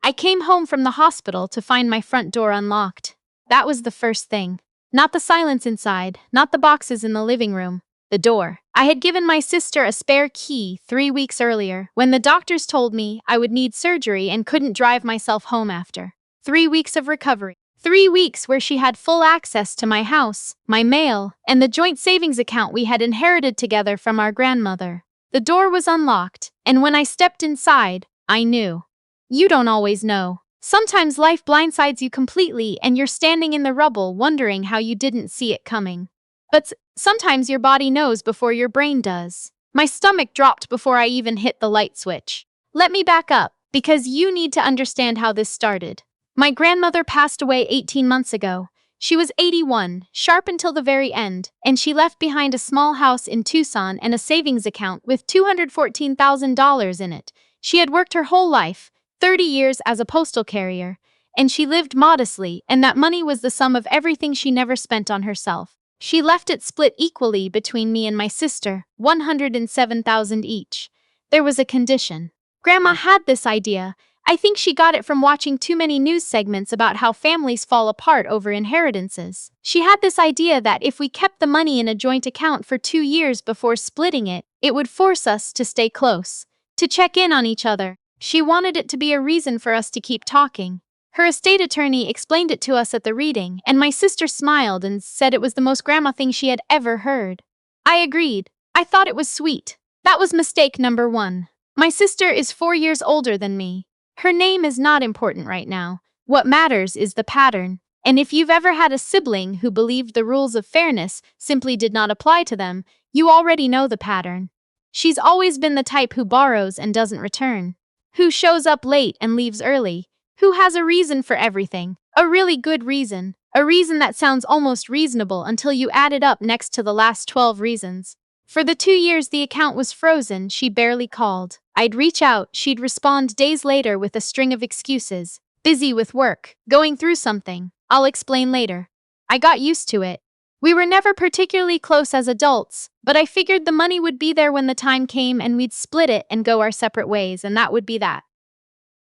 I came home from the hospital to find my front door unlocked. That was the first thing. Not the silence inside, not the boxes in the living room. The door. I had given my sister a spare key 3 weeks earlier when the doctors told me I would need surgery and couldn't drive myself home after. 3 weeks of recovery. 3 weeks where she had full access to my house, my mail, and the joint savings account we had inherited together from our grandmother. The door was unlocked, and when I stepped inside, I knew. You don't always know. Sometimes life blindsides you completely and you're standing in the rubble wondering how you didn't see it coming. But sometimes your body knows before your brain does. My stomach dropped before I even hit the light switch. Let me back up, because you need to understand how this started. My grandmother passed away 18 months ago. She was 81, sharp until the very end, and she left behind a small house in Tucson and a savings account with $214,000 in it. She had worked her whole life, 30 years as a postal carrier, and she lived modestly, and that money was the sum of everything she never spent on herself. She left it split equally between me and my sister, $107,000 each. There was a condition. Grandma had this idea. I think she got it from watching too many news segments about how families fall apart over inheritances. She had this idea that if we kept the money in a joint account for 2 years before splitting it, it would force us to stay close, to check in on each other. She wanted it to be a reason for us to keep talking. Her estate attorney explained it to us at the reading, and my sister smiled and said it was the most grandma thing she had ever heard. I agreed. I thought it was sweet. That was mistake number 1. My sister is 4 years older than me. Her name is not important right now. What matters is the pattern. And if you've ever had a sibling who believed the rules of fairness simply did not apply to them, you already know the pattern. She's always been the type who borrows and doesn't return, who shows up late and leaves early, who has a reason for everything, a really good reason, a reason that sounds almost reasonable until you add it up next to the last 12 reasons. For the 2 years the account was frozen, she barely called. I'd reach out, she'd respond days later with a string of excuses. Busy with work, going through something, I'll explain later. I got used to it. We were never particularly close as adults, but I figured the money would be there when the time came and we'd split it and go our separate ways, and that would be that.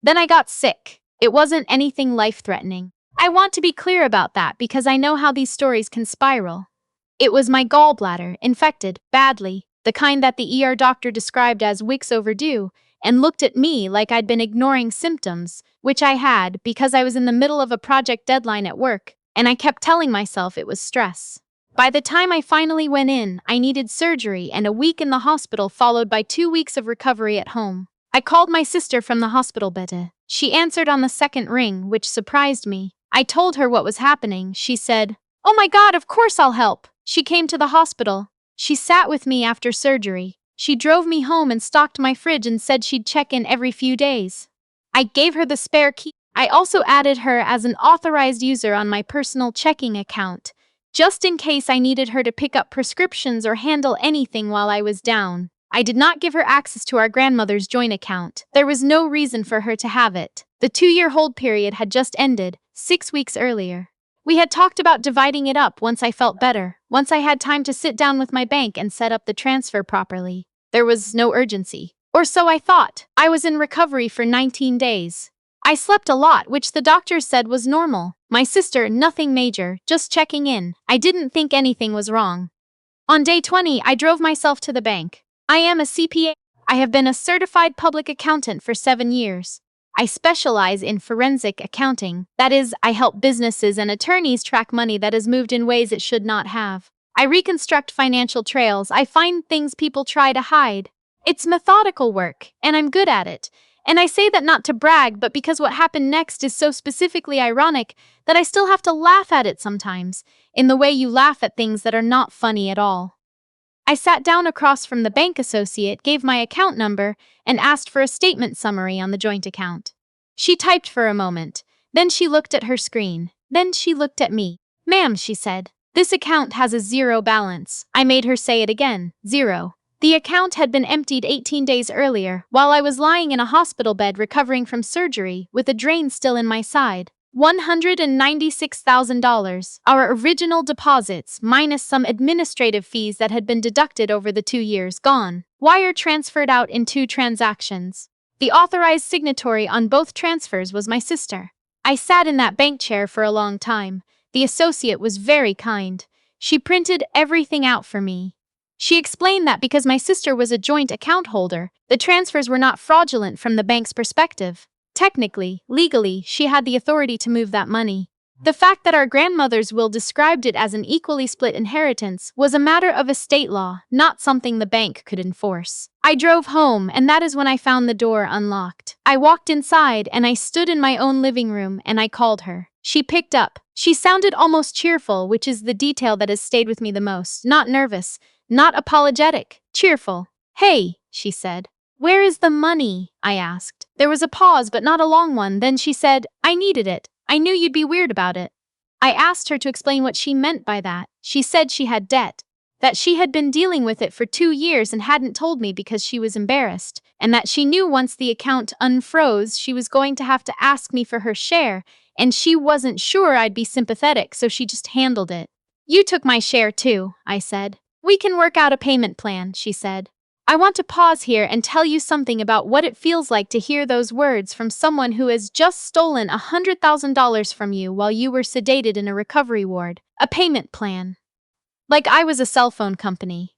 Then I got sick. It wasn't anything life-threatening. I want to be clear about that because I know how these stories can spiral. It was my gallbladder, infected, badly, the kind that the ER doctor described as weeks overdue, and looked at me like I'd been ignoring symptoms, which I had because I was in the middle of a project deadline at work, and I kept telling myself it was stress. By the time I finally went in, I needed surgery and a week in the hospital followed by 2 weeks of recovery at home. I called my sister from the hospital bed. She answered on the second ring, which surprised me. I told her what was happening. She said, "Oh my God, of course I'll help." She came to the hospital. She sat with me after surgery. She drove me home and stocked my fridge and said she'd check in every few days. I gave her the spare key. I also added her as an authorized user on my personal checking account, just in case I needed her to pick up prescriptions or handle anything while I was down. I did not give her access to our grandmother's joint account. There was no reason for her to have it. The 2-year hold period had just ended, 6 weeks earlier. We had talked about dividing it up once I felt better, once I had time to sit down with my bank and set up the transfer properly. There was no urgency. Or so I thought. I was in recovery for 19 days. I slept a lot, which the doctors said was normal. My sister, nothing major, just checking in. I didn't think anything was wrong. On day 20, I drove myself to the bank. I am a CPA. I have been a certified public accountant for 7 years. I specialize in forensic accounting. That is, I help businesses and attorneys track money that has moved in ways it should not have. I reconstruct financial trails. I find things people try to hide. It's methodical work, and I'm good at it. And I say that not to brag, but because what happened next is so specifically ironic that I still have to laugh at it sometimes, in the way you laugh at things that are not funny at all. I sat down across from the bank associate, gave my account number, and asked for a statement summary on the joint account. She typed for a moment. Then she looked at her screen. Then she looked at me. "Ma'am," she said, "this account has a 0 balance." I made her say it again. 0. The account had been emptied 18 days earlier, while I was lying in a hospital bed recovering from surgery, with a drain still in my side. $196,000, our original deposits, minus some administrative fees that had been deducted over the 2 years, gone. Wire transferred out in 2 transactions. The authorized signatory on both transfers was my sister. I sat in that bank chair for a long time. The associate was very kind. She printed everything out for me. She explained that because my sister was a joint account holder, the transfers were not fraudulent from the bank's perspective. Technically, legally, she had the authority to move that money. The fact that our grandmother's will described it as an equally split inheritance was a matter of estate law, not something the bank could enforce. I drove home, and that is when I found the door unlocked. I walked inside, and I stood in my own living room, and I called her. She picked up. She sounded almost cheerful, which is the detail that has stayed with me the most. Not nervous, not apologetic, cheerful. "Hey," she said. "Where is the money?" I asked. There was a pause, but not a long one. Then she said, "I needed it. I knew you'd be weird about it." I asked her to explain what she meant by that. She said she had debt, that she had been dealing with it for 2 years and hadn't told me because she was embarrassed, and that she knew once the account unfroze, she was going to have to ask me for her share, and she wasn't sure I'd be sympathetic, so she just handled it. "You took my share too," I said. "We can work out a payment plan," she said. I want to pause here and tell you something about what it feels like to hear those words from someone who has just stolen $100,000 from you while you were sedated in a recovery ward. A payment plan. Like I was a cell phone company.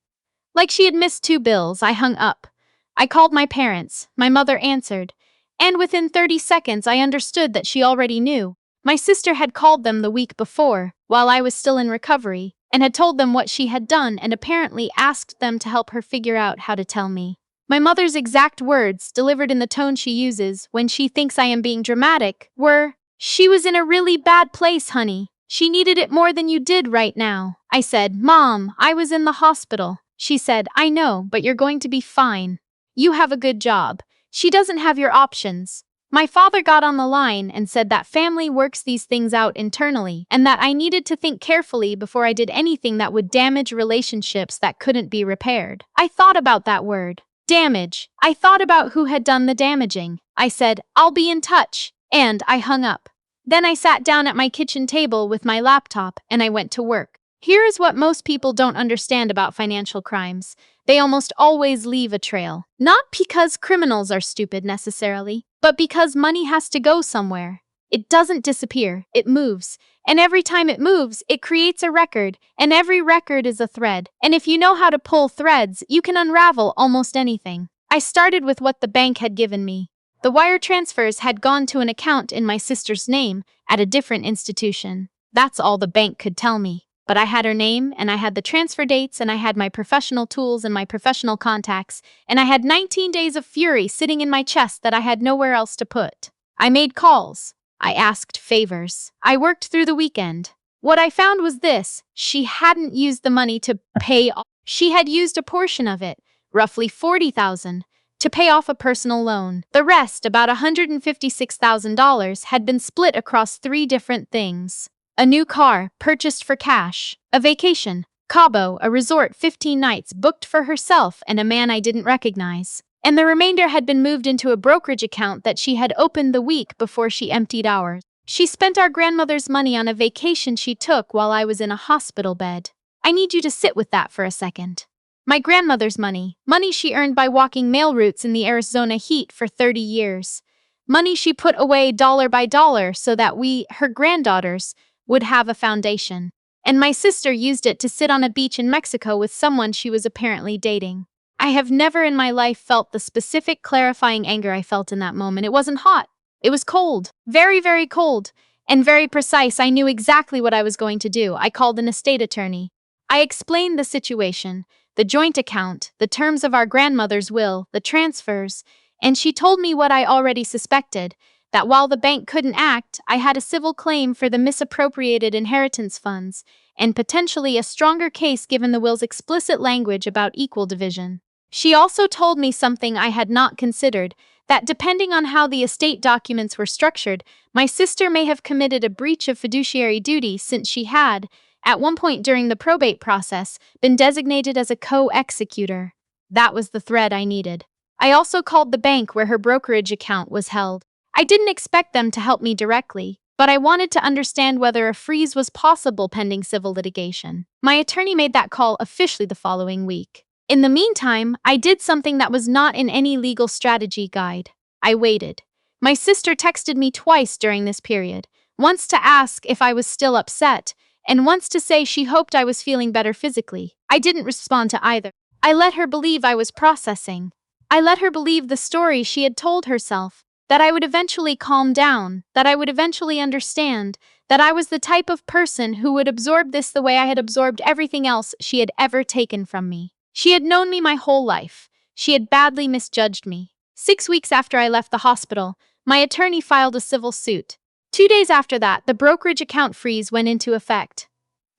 Like she had missed 2 bills. I hung up. I called my parents. My mother answered. And within 30 seconds, I understood that she already knew. My sister had called them the week before, while I was still in recovery, and had told them what she had done and apparently asked them to help her figure out how to tell me. My mother's exact words, delivered in the tone she uses when she thinks I am being dramatic, were, "She was in a really bad place, honey. She needed it more than you did right now." I said, "Mom, I was in the hospital." She said, "I know, but you're going to be fine. You have a good job. She doesn't have your options." My father got on the line and said that family works these things out internally and that I needed to think carefully before I did anything that would damage relationships that couldn't be repaired. I thought about that word, damage. I thought about who had done the damaging. I said, "I'll be in touch," and I hung up. Then I sat down at my kitchen table with my laptop and I went to work. Here is what most people don't understand about financial crimes. They almost always leave a trail. Not because criminals are stupid necessarily, but because money has to go somewhere. It doesn't disappear, it moves. And every time it moves, it creates a record, and every record is a thread. And if you know how to pull threads, you can unravel almost anything. I started with what the bank had given me. The wire transfers had gone to an account in my sister's name at a different institution. That's all the bank could tell me. But I had her name, and I had the transfer dates, and I had my professional tools and my professional contacts, and I had 19 days of fury sitting in my chest that I had nowhere else to put. I made calls. I asked favors. I worked through the weekend. What I found was this: she hadn't used the money to pay off. She had used a portion of it, roughly $40,000, to pay off a personal loan. The rest, about $156,000, had been split across 3 different things. A new car, purchased for cash. A vacation, Cabo, a resort 15 nights, booked for herself and a man I didn't recognize. And the remainder had been moved into a brokerage account that she had opened the week before she emptied ours. She spent our grandmother's money on a vacation she took while I was in a hospital bed. I need you to sit with that for a second. My grandmother's money she earned by walking mail routes in the Arizona heat for 30 years. Money she put away dollar by dollar so that we, her granddaughters, would have a foundation. And my sister used it to sit on a beach in Mexico with someone she was apparently dating. I have never in my life felt the specific clarifying anger I felt in that moment. It wasn't hot. It was cold. Very, very cold. And very precise. I knew exactly what I was going to do. I called an estate attorney. I explained the situation, the joint account, the terms of our grandmother's will, the transfers, and she told me what I already suspected, that while the bank couldn't act, I had a civil claim for the misappropriated inheritance funds, and potentially a stronger case given the will's explicit language about equal division. She also told me something I had not considered, that depending on how the estate documents were structured, my sister may have committed a breach of fiduciary duty since she had, at one point during the probate process, been designated as a co-executor. That was the thread I needed. I also called the bank where her brokerage account was held. I didn't expect them to help me directly, but I wanted to understand whether a freeze was possible pending civil litigation. My attorney made that call officially the following week. In the meantime, I did something that was not in any legal strategy guide. I waited. My sister texted me twice during this period, once to ask if I was still upset, and once to say she hoped I was feeling better physically. I didn't respond to either. I let her believe I was processing. I let her believe the story she had told herself, that I would eventually calm down, that I would eventually understand, that I was the type of person who would absorb this the way I had absorbed everything else she had ever taken from me. She had known me my whole life. She had badly misjudged me. 6 weeks after I left the hospital, my attorney filed a civil suit. 2 days after that, the brokerage account freeze went into effect.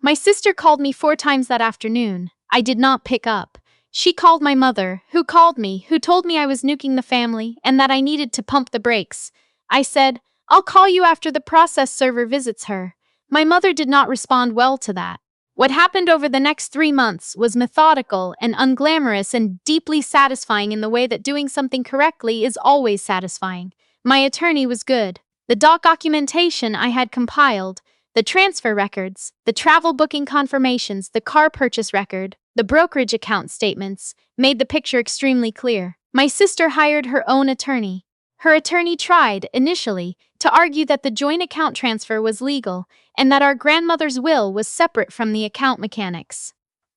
My sister called me 4 times that afternoon. I did not pick up. She called my mother, who called me, who told me I was nuking the family and that I needed to pump the brakes. I said, "I'll call you after the process server visits her." My mother did not respond well to that. What happened over the next 3 months was methodical and unglamorous and deeply satisfying in the way that doing something correctly is always satisfying. My attorney was good. The documentation I had compiled, the transfer records, the travel booking confirmations, the car purchase record, the brokerage account statements, made the picture extremely clear. My sister hired her own attorney. Her attorney tried, initially, to argue that the joint account transfer was legal and that our grandmother's will was separate from the account mechanics.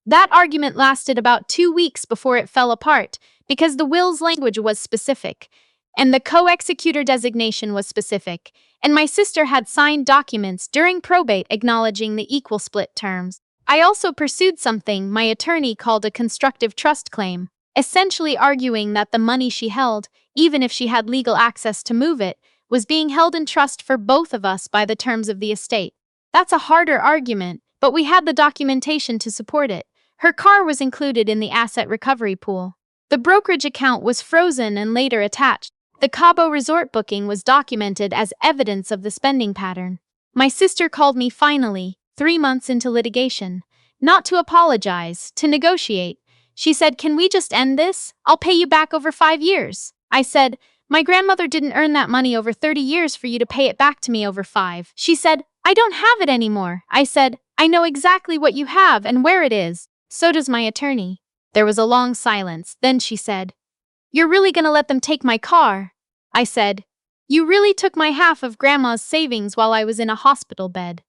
That argument lasted about 2 weeks before it fell apart because the will's language was specific and the co-executor designation was specific, and my sister had signed documents during probate acknowledging the equal split terms. I also pursued something my attorney called a constructive trust claim, essentially arguing that the money she held, even if she had legal access to move it, was being held in trust for both of us by the terms of the estate. That's a harder argument, but we had the documentation to support it. Her car was included in the asset recovery pool. The brokerage account was frozen and later attached. The Cabo resort booking was documented as evidence of the spending pattern. My sister called me finally, 3 months into litigation. Not to apologize, to negotiate. She said, "Can we just end this? I'll pay you back over 5 years. I said, "My grandmother didn't earn that money over 30 years for you to pay it back to me over 5. She said, "I don't have it anymore." I said, "I know exactly what you have and where it is. So does my attorney." There was a long silence. Then she said, "You're really gonna let them take my car?" I said, "You really took my half of Grandma's savings while I was in a hospital bed."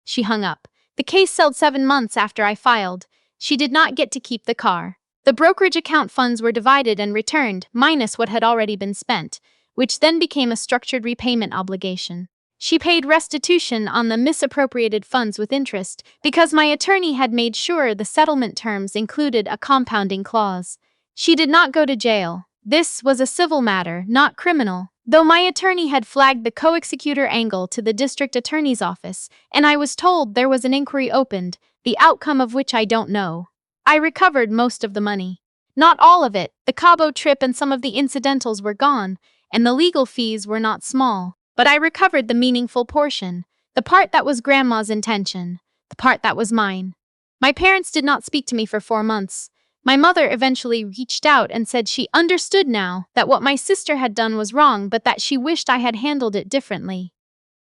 She hung up. The case settled 7 months after I filed. She did not get to keep the car. The brokerage account funds were divided and returned, minus what had already been spent, which then became a structured repayment obligation. She paid restitution on the misappropriated funds with interest because my attorney had made sure the settlement terms included a compounding clause. She did not go to jail. This was a civil matter, not criminal, though my attorney had flagged the co-executor angle to the district attorney's office, and I was told there was an inquiry opened, the outcome of which I don't know. I recovered most of the money. Not all of it. The Cabo trip and some of the incidentals were gone, and the legal fees were not small. But I recovered the meaningful portion, the part that was Grandma's intention, the part that was mine. My parents did not speak to me for 4 months. My mother eventually reached out and said she understood now that what my sister had done was wrong, but that she wished I had handled it differently.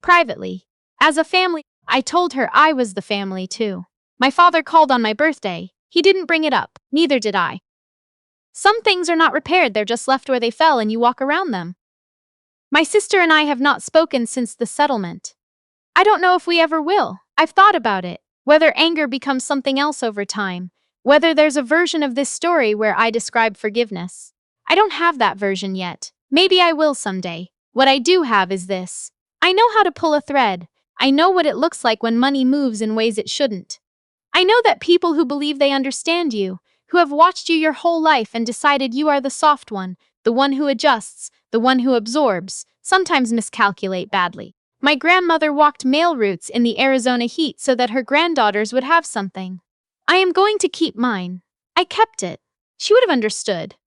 Privately. As a family, I told her I was the family too. My father called on my birthday. He didn't bring it up, neither did I. Some things are not repaired, they're just left where they fell and you walk around them. My sister and I have not spoken since the settlement. I don't know if we ever will. I've thought about it, whether anger becomes something else over time, whether there's a version of this story where I describe forgiveness. I don't have that version yet. Maybe I will someday. What I do have is this. I know how to pull a thread. I know what it looks like when money moves in ways it shouldn't. I know that people who believe they understand you, who have watched you your whole life and decided you are the soft one, the one who adjusts, the one who absorbs, sometimes miscalculate badly. My grandmother walked mail routes in the Arizona heat so that her granddaughters would have something. I am going to keep mine. I kept it. She would have understood.